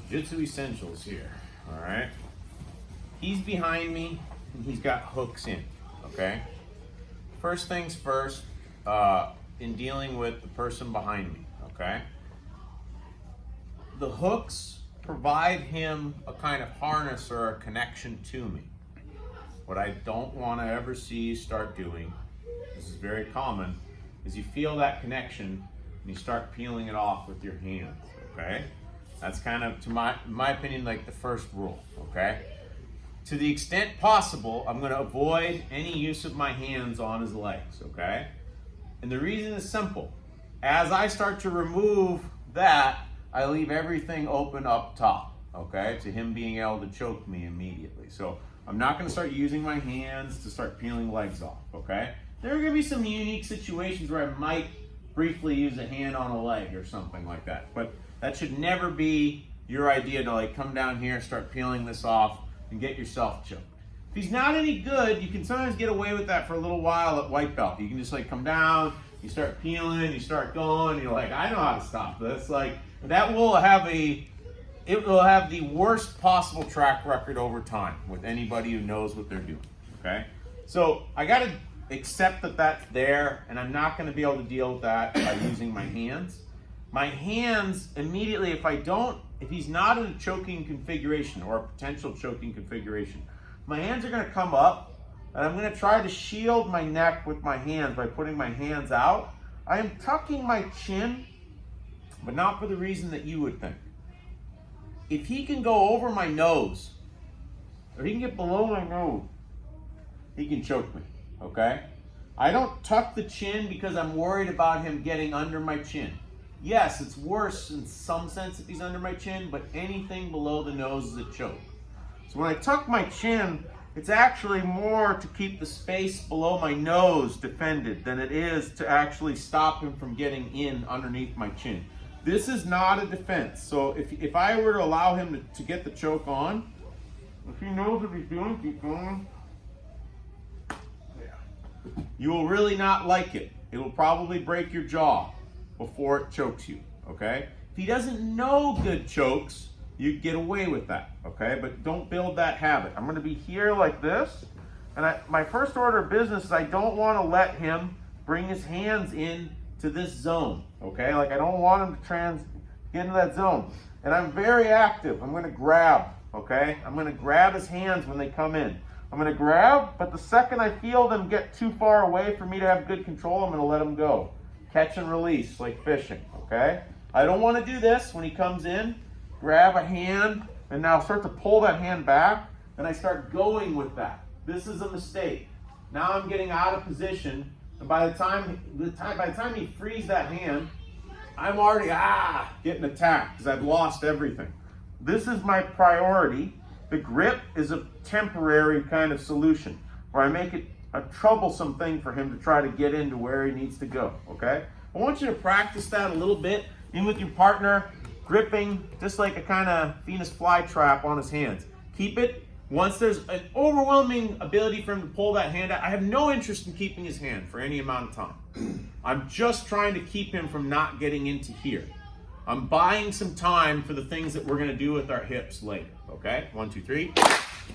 Jiu-Jitsu Essentials here, all right? He's behind me, and he's got hooks in, okay? First things first, in dealing with the person behind me, okay? The hooks provide him a kind of harness or a connection to me. What I don't want to ever see you start doing, this is very common, is you feel that connection and you start peeling it off with your hands, okay? That's kind of, in my opinion, like the first rule, okay? To the extent possible, I'm going to avoid any use of my hands on his legs, okay? And the reason is simple. As I start to remove that, I leave everything open up top, okay? To him being able to choke me immediately. So I'm not going to start using my hands to start peeling legs off, okay? There are going to be some unique situations where I might briefly use a hand on a leg or something like that. But that should never be your idea to like come down here, start peeling this off, and get yourself choked. If he's not any good, you can sometimes get away with that for a little while at white belt. You can just like come down, you start peeling, you start going, you're like, I know how to stop this. Like that will have it will have the worst possible track record over time with anybody who knows what they're doing, okay? So I gotta accept that that's there, and I'm not gonna be able to deal with that by using my hands. My hands, immediately, if he's not in a choking configuration or a potential choking configuration, my hands are gonna come up, and I'm gonna try to shield my neck with my hands by putting my hands out. I am tucking my chin, but not for the reason that you would think. If he can go over my nose, or he can get below my nose, he can choke me, okay? I don't tuck the chin because I'm worried about him getting under my chin. Yes, it's worse in some sense if he's under my chin, but anything below the nose is a choke. So when I tuck my chin, it's actually more to keep the space below my nose defended than it is to actually stop him from getting in underneath my chin. This is not a defense. So if I were to allow him to get the choke on, if he knows what he's doing, keep going. Yeah. You will really not like it. It will probably break your jaw before it chokes you, okay? If he doesn't know good chokes, you get away with that, okay? But don't build that habit. I'm gonna be here like this, and my first order of business is I don't wanna let him bring his hands in to this zone, okay? Like I don't want him to get into that zone. And I'm very active. I'm gonna grab, okay? I'm gonna grab his hands when they come in. I'm gonna grab, but the second I feel them get too far away for me to have good control, I'm gonna let them go. Catch and release, like fishing, okay? I don't wanna do this when he comes in. Grab a hand, and now start to pull that hand back, and I start going with that. This is a mistake. Now I'm getting out of position, and by the time he frees that hand, I'm already getting attacked because I've lost everything. This is my priority. The grip is a temporary kind of solution where I make it a troublesome thing for him to try to get into where he needs to go, okay? I want you to practice that a little bit in with your partner, gripping just like a kind of Venus flytrap on his hands. Keep it. Once there's an overwhelming ability for him to pull that hand out, I have no interest in keeping his hand for any amount of time. I'm just trying to keep him from not getting into here. I'm buying some time for the things that we're going to do with our hips later, okay? 1, 2, 3.